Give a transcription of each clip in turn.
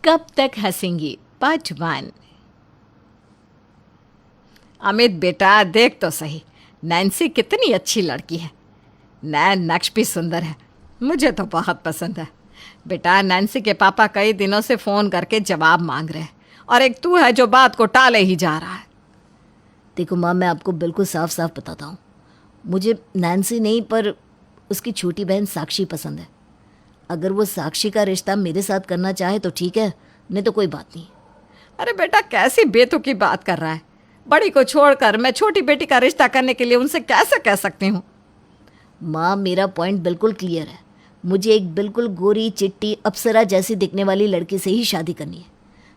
कब तक हंसेंगी पार्ट 1। अमित बेटा देख तो सही, नैन्सी कितनी अच्छी लड़की है। नैन नक्श भी सुंदर है, मुझे तो बहुत पसंद है। बेटा नैन्सी के पापा कई दिनों से फ़ोन करके जवाब मांग रहे हैं और एक तू है जो बात को टाले ही जा रहा है। देखो माँ, मैं आपको बिल्कुल साफ साफ बताता हूँ, मुझे नैन्सी नहीं पर उसकी छोटी बहन साक्षी पसंद है। अगर वो साक्षी का रिश्ता मेरे साथ करना चाहे तो ठीक है, नहीं तो कोई बात नहीं। अरे बेटा कैसी बेतुकी बात कर रहा है। बड़ी को छोड़कर मैं छोटी बेटी का रिश्ता करने के लिए उनसे कैसे कह सकती हूँ। माँ, मेरा पॉइंट बिल्कुल क्लियर है। मुझे एक बिल्कुल गोरी चिट्टी अप्सरा जैसी दिखने वाली लड़की से ही शादी करनी है।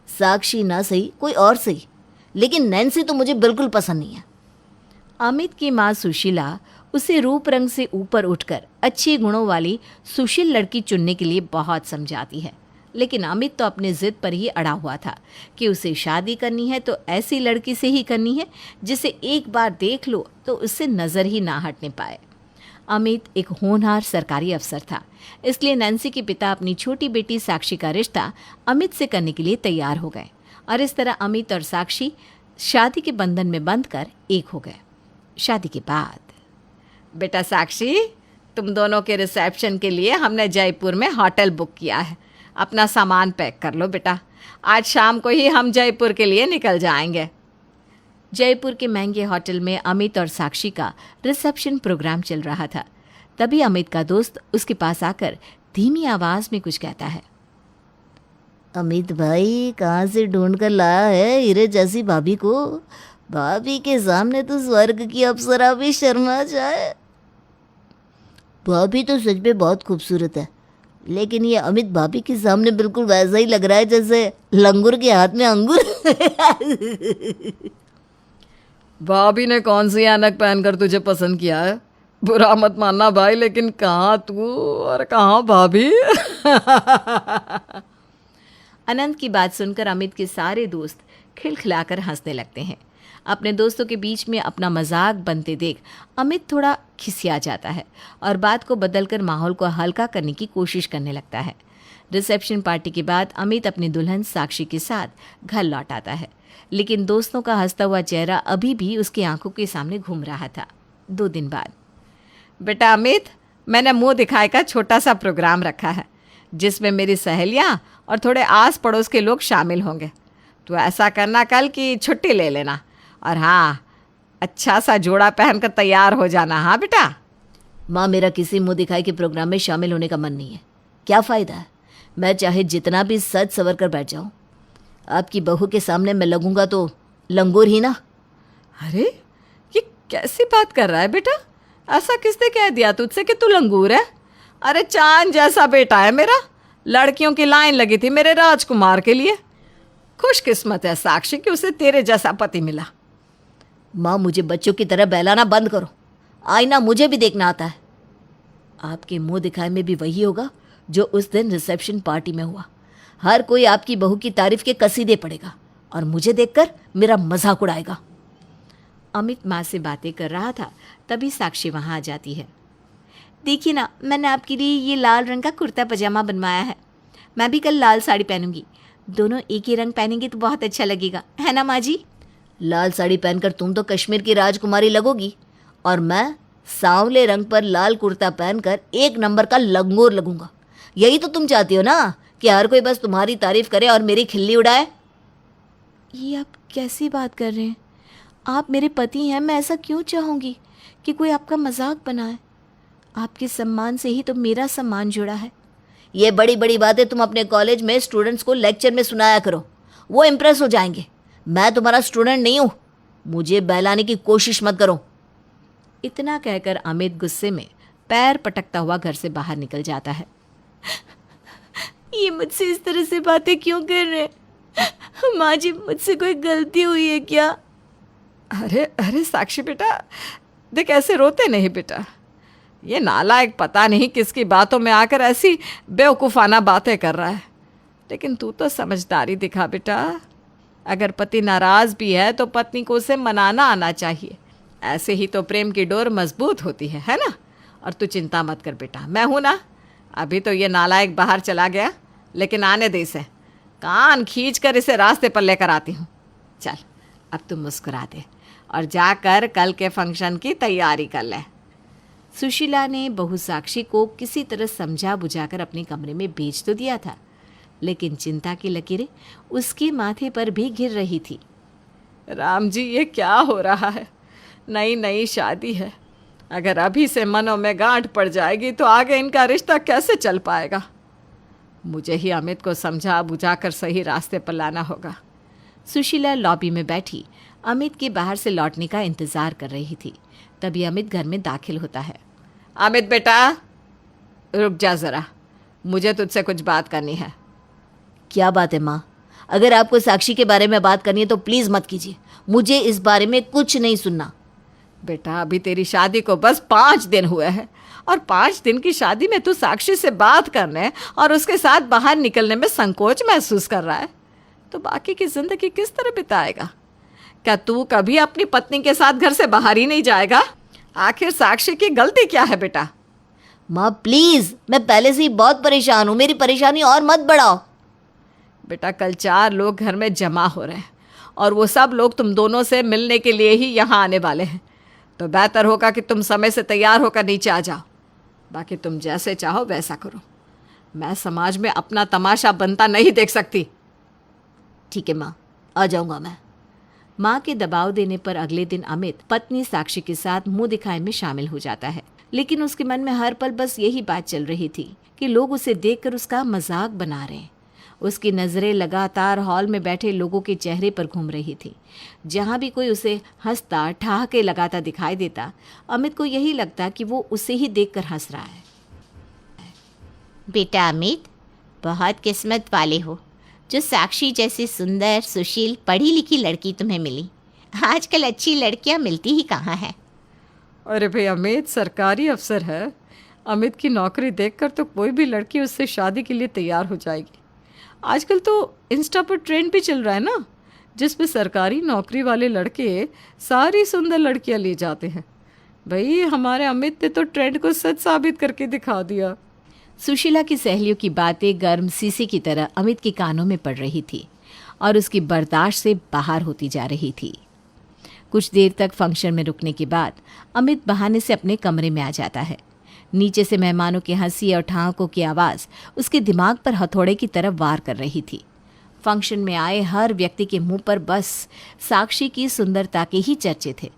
साक्षी ना सही, कोई और सही, लेकिन नैन्सी तो मुझे बिल्कुल पसंद नहीं है। अमित की माँ सुशीला उसे रूप रंग से ऊपर उठकर अच्छे गुणों वाली सुशील लड़की चुनने के लिए बहुत समझाती है, लेकिन अमित तो अपने जिद पर ही अड़ा हुआ था कि उसे शादी करनी है तो ऐसी लड़की से ही करनी है जिसे एक बार देख लो तो उससे नज़र ही ना हटने पाए। अमित एक होनहार सरकारी अफसर था, इसलिए नैन्सी के पिता अपनी छोटी बेटी साक्षी का रिश्ता अमित से करने के लिए तैयार हो गए और इस तरह अमित और साक्षी शादी के बंधन में बंधकर एक हो गए। शादी के बाद बेटा साक्षी, तुम दोनों के रिसेप्शन के लिए हमने जयपुर में होटल बुक किया है। अपना सामान पैक कर लो बेटा, आज शाम को ही हम जयपुर के लिए निकल जाएंगे। जयपुर के महंगे होटल में अमित और साक्षी का रिसेप्शन प्रोग्राम चल रहा था। तभी अमित का दोस्त उसके पास आकर धीमी आवाज में कुछ कहता है। अमित भाई, कहाँ से ढूंढ कर लाया है हीरे जैसी भाभी को? भाभी के सामने तो स्वर्ग की अप्सरा भी शर्मा जाए। भाभी तो सच में बहुत खूबसूरत है, लेकिन ये अमित भाभी के सामने बिल्कुल वैसा ही लग रहा है जैसे लंगूर के हाथ में अंगूर। भाभी ने कौन सी ऐनक पहनकर तुझे पसंद किया है? बुरा मत मानना भाई, लेकिन कहाँ तू और कहाँ भाभी। अनंत की बात सुनकर अमित के सारे दोस्त खिलखिलाकर हंसने लगते हैं। अपने दोस्तों के बीच में अपना मजाक बनते देख अमित थोड़ा खिसिया जाता है और बात को बदलकर माहौल को हल्का करने की कोशिश करने लगता है। रिसेप्शन पार्टी के बाद अमित अपनी दुल्हन साक्षी के साथ घर लौट आता है, लेकिन दोस्तों का हंसता हुआ चेहरा अभी भी उसकी आंखों के सामने घूम रहा था। 2 दिन बाद बेटा अमित, मैंने मुंह दिखाए का छोटा सा प्रोग्राम रखा है जिसमें मेरी सहेलियां और थोड़े आस पड़ोस के लोग शामिल होंगे। तो ऐसा करना कल की छुट्टी ले लेना और हाँ, अच्छा सा जोड़ा पहनकर तैयार हो जाना। हाँ बेटा। माँ, मेरा किसी मुंह दिखाई के प्रोग्राम में शामिल होने का मन नहीं है। क्या फ़ायदा है? मैं चाहे जितना भी सज सवर कर बैठ जाऊँ, आपकी बहू के सामने मैं लगूंगा तो लंगूर ही ना। अरे ये कैसी बात कर रहा है बेटा? ऐसा किसने कह दिया तुझसे कि तू लंगूर है? अरे चांद जैसा बेटा है मेरा, लड़कियों की लाइन लगी थी मेरे राजकुमार के लिए। खुशकिस्मत है साक्षी कि उसे तेरे जैसा पति मिला। माँ, मुझे बच्चों की तरह बहलाना बंद करो। आईना मुझे भी देखना आता है। आपके मुंह दिखाए में भी वही होगा जो उस दिन रिसेप्शन पार्टी में हुआ। हर कोई आपकी बहू की तारीफ के कसीदे पड़ेगा और मुझे देखकर मेरा मजाक उड़ाएगा। अमित माँ से बातें कर रहा था, तभी साक्षी वहाँ आ जाती है। देखिए ना, मैंने आपके लिए ये लाल रंग का कुर्ता पजामा बनवाया है। मैं भी कल लाल साड़ी पहनूंगी। दोनों एक ही रंग पहनेंगे तो बहुत अच्छा लगेगा, है ना माँ जी? लाल साड़ी पहनकर तुम तो कश्मीर की राजकुमारी लगोगी और मैं सांवले रंग पर लाल कुर्ता पहनकर एक नंबर का लंगोर लगूंगा। यही तो तुम चाहती हो ना, कि हर कोई बस तुम्हारी तारीफ करे और मेरी खिल्ली उड़ाए। ये आप कैसी बात कर रहे हैं? आप मेरे पति हैं, मैं ऐसा क्यों चाहूँगी कि कोई आपका मजाक बनाए? आपके सम्मान से ही तो मेरा सम्मान जुड़ा है। ये बड़ी बड़ी बातें तुम अपने कॉलेज में स्टूडेंट्स को लेक्चर में सुनाया करो, वो इम्प्रेस हो जाएंगे। मैं तुम्हारा स्टूडेंट नहीं हूँ, मुझे बहलाने की कोशिश मत करो। इतना कहकर अमित गुस्से में पैर पटकता हुआ घर से बाहर निकल जाता है। ये मुझसे इस तरह से बातें क्यों कर रहे हैं? माँ जी, मुझसे कोई गलती हुई है क्या? अरे अरे साक्षी बेटा, देख ऐसे रोते नहीं बेटा। ये नालायक पता नहीं किसकी बातों में आकर ऐसी बेवकूफ़ाना बातें कर रहा है, लेकिन तू तो समझदारी दिखा बेटा। अगर पति नाराज़ भी है तो पत्नी को उसे मनाना आना चाहिए। ऐसे ही तो प्रेम की डोर मजबूत होती है ना? और तू चिंता मत कर बेटा, मैं हूँ ना। अभी तो ये नालायक बाहर चला गया, लेकिन आने दे इसे। कान खींच कर इसे रास्ते पर लेकर आती हूँ। चल अब तुम मुस्कुरा दे और जाकर कल के फंक्शन की तैयारी कर ले। सुशीला ने बहू साक्षी को किसी तरह समझा बुझाकर अपने कमरे में भेज तो दिया था, लेकिन चिंता की लकीरें उसके माथे पर भी घिर रही थी। राम जी, ये क्या हो रहा है? नई नई शादी है, अगर अभी से मनों में गांठ पड़ जाएगी तो आगे इनका रिश्ता कैसे चल पाएगा? मुझे ही अमित को समझा बुझाकर सही रास्ते पर लाना होगा। सुशीला लॉबी में बैठी अमित के बाहर से लौटने का इंतजार कर रही थी। तभी अमित घर में दाखिल होता है। अमित बेटा, रुक जा ज़रा, मुझे तुझसे कुछ बात करनी है। क्या बात है माँ? अगर आपको साक्षी के बारे में बात करनी है तो प्लीज़ मत कीजिए, मुझे इस बारे में कुछ नहीं सुनना। बेटा, अभी तेरी शादी को बस 5 दिन हुए हैं और 5 दिन की शादी में तू साक्षी से बात करने और उसके साथ बाहर निकलने में संकोच महसूस कर रहा है, तो बाकी की ज़िंदगी किस तरह बिताएगा? क्या तू कभी अपनी पत्नी के साथ घर से बाहर ही नहीं जाएगा? आखिर साक्षी की गलती क्या है बेटा? माँ प्लीज़, मैं पहले से ही बहुत परेशान हूँ, मेरी परेशानी और मत बढ़ाओ। बेटा, कल 4 लोग घर में जमा हो रहे हैं और वो सब लोग तुम दोनों से मिलने के लिए ही यहाँ आने वाले हैं, तो बेहतर होगा कि तुम समय से तैयार होकर नीचे आ जाओ। बाकी तुम जैसे चाहो वैसा करो, मैं समाज में अपना तमाशा बनता नहीं देख सकती। ठीक है माँ, आ जाऊँगा मैं। माँ के दबाव देने पर अगले दिन अमित पत्नी साक्षी के साथ मुंह दिखाए में शामिल हो जाता है, लेकिन उसके मन में हर पल बस यही बात चल रही थी कि लोग उसे देखकर उसका मजाक बना रहे हैं। उसकी नज़रें लगातार हॉल में बैठे लोगों के चेहरे पर घूम रही थी। जहाँ भी कोई उसे हंसता ठहाके लगाता दिखाई देता, अमित को यही लगता कि वो उसे ही देखकर हंस रहा है। बेटा अमित, बहुत किस्मत वाले हो जो साक्षी जैसी सुंदर, सुशील, पढ़ी लिखी लड़की तुम्हें मिली। आजकल अच्छी लड़कियां मिलती ही कहाँ हैं। अरे भाई, अमित सरकारी अफसर है। अमित की नौकरी देखकर तो कोई भी लड़की उससे शादी के लिए तैयार हो जाएगी। आजकल तो इंस्टा पर ट्रेंड भी चल रहा है ना, जिसमें सरकारी नौकरी वाले लड़के सारी सुंदर लड़कियां ले जाते हैं। भाई, हमारे अमित ने तो ट्रेंड को सच साबित करके दिखा दिया। सुशीला की सहेलियों की बातें गर्म शीशे की तरह अमित के कानों में पड़ रही थी और उसकी बर्दाश्त से बाहर होती जा रही थी। कुछ देर तक फंक्शन में रुकने के बाद अमित बहाने से अपने कमरे में आ जाता है। नीचे से मेहमानों की हंसी और ठहाकों की आवाज़ उसके दिमाग पर हथौड़े की तरफ वार कर रही थी। फंक्शन में आए हर व्यक्ति के मुंह पर बस साक्षी की सुंदरता के ही चर्चे थे।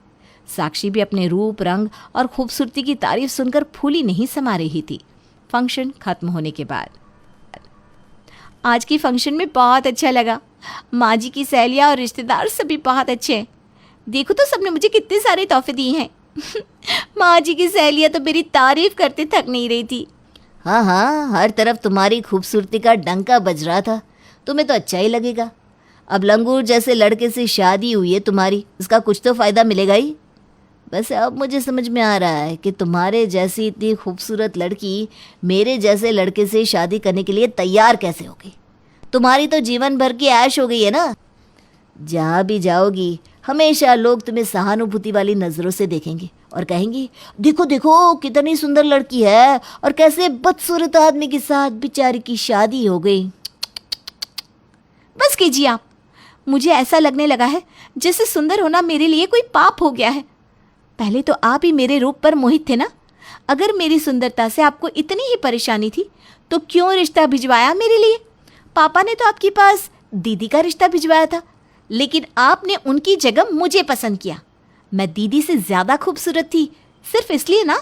साक्षी भी अपने रूप, रंग और खूबसूरती की तारीफ सुनकर फूली नहीं समा रही थी। फंक्शन खत्म होने के बाद, आज की फंक्शन में बहुत अच्छा लगा। माँ जी की सहेलियाँ और रिश्तेदार सभी बहुत अच्छे हैं। देखो तो सबने मुझे कितने सारे तोहफे दिए हैं। माँ जी की सहेलियाँ तो मेरी तारीफ करते थक नहीं रही थी। हाँ हाँ, हर तरफ तुम्हारी खूबसूरती का डंका बज रहा था, तुम्हें तो अच्छा ही लगेगा। अब लंगूर जैसे लड़के से शादी हुई है तुम्हारी, उसका कुछ तो फ़ायदा मिलेगा ही। वैसे अब मुझे समझ में आ रहा है कि तुम्हारे जैसी इतनी खूबसूरत लड़की मेरे जैसे लड़के से शादी करने के लिए तैयार कैसे होगी। तुम्हारी तो जीवन भर की ऐश हो गई है ना। जहाँ भी जाओगी हमेशा लोग तुम्हें सहानुभूति वाली नज़रों से देखेंगे और कहेंगे, देखो देखो कितनी सुंदर लड़की है और कैसे बदसूरत आदमी के साथ बेचारी की शादी हो गई। बस कीजिए आप, मुझे ऐसा लगने लगा है जैसे सुंदर होना मेरे लिए कोई पाप हो गया है। पहले तो आप ही मेरे रूप पर मोहित थे ना। अगर मेरी सुंदरता से आपको इतनी ही परेशानी थी तो क्यों रिश्ता भिजवाया मेरे लिए? पापा ने तो आपके पास दीदी का रिश्ता भिजवाया था, लेकिन आपने उनकी जगह मुझे पसंद किया। मैं दीदी से ज़्यादा खूबसूरत थी सिर्फ इसलिए ना।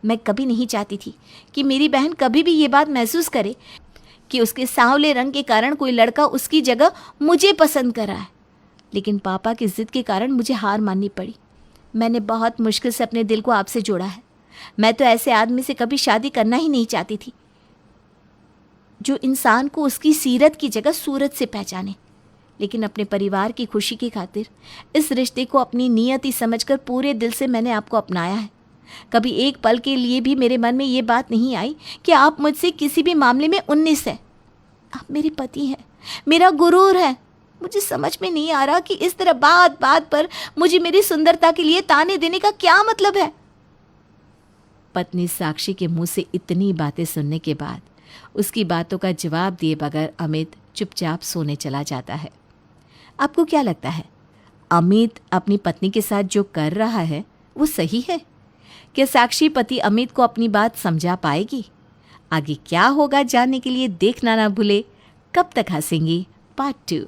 मैं कभी नहीं चाहती थी कि मेरी बहन कभी भी ये बात महसूस करे कि उसके सांवले रंग के कारण कोई लड़का उसकी जगह मुझे पसंद कर रहा है। लेकिन पापा की ज़िद के कारण मुझे हार माननी पड़ी। मैंने बहुत मुश्किल से अपने दिल को आपसे जोड़ा है। मैं तो ऐसे आदमी से कभी शादी करना ही नहीं चाहती थी जो इंसान को उसकी सीरत की जगह सूरत से पहचाने। लेकिन अपने परिवार की खुशी की खातिर इस रिश्ते को अपनी नियति समझकर पूरे दिल से मैंने आपको अपनाया है। कभी एक पल के लिए भी मेरे मन में ये बात नहीं आई कि आप मुझसे किसी भी मामले में 19 हैं। आप मेरे पति हैं, मेरा गुरूर है। मुझे समझ में नहीं आ रहा कि इस तरह बात बात पर मुझे मेरी सुंदरता के लिए ताने देने का क्या मतलब है। पत्नी साक्षी के मुंह से इतनी बातें सुनने के बाद उसकी बातों का जवाब दिए बगैर अमित चुपचाप सोने चला जाता है। आपको क्या लगता है, अमित अपनी पत्नी के साथ जो कर रहा है वो सही है? क्या साक्षी पति अमित को अपनी बात समझा पाएगी? आगे क्या होगा जानने के लिए देखना ना भूले कब तक हंसेंगी पार्ट 2।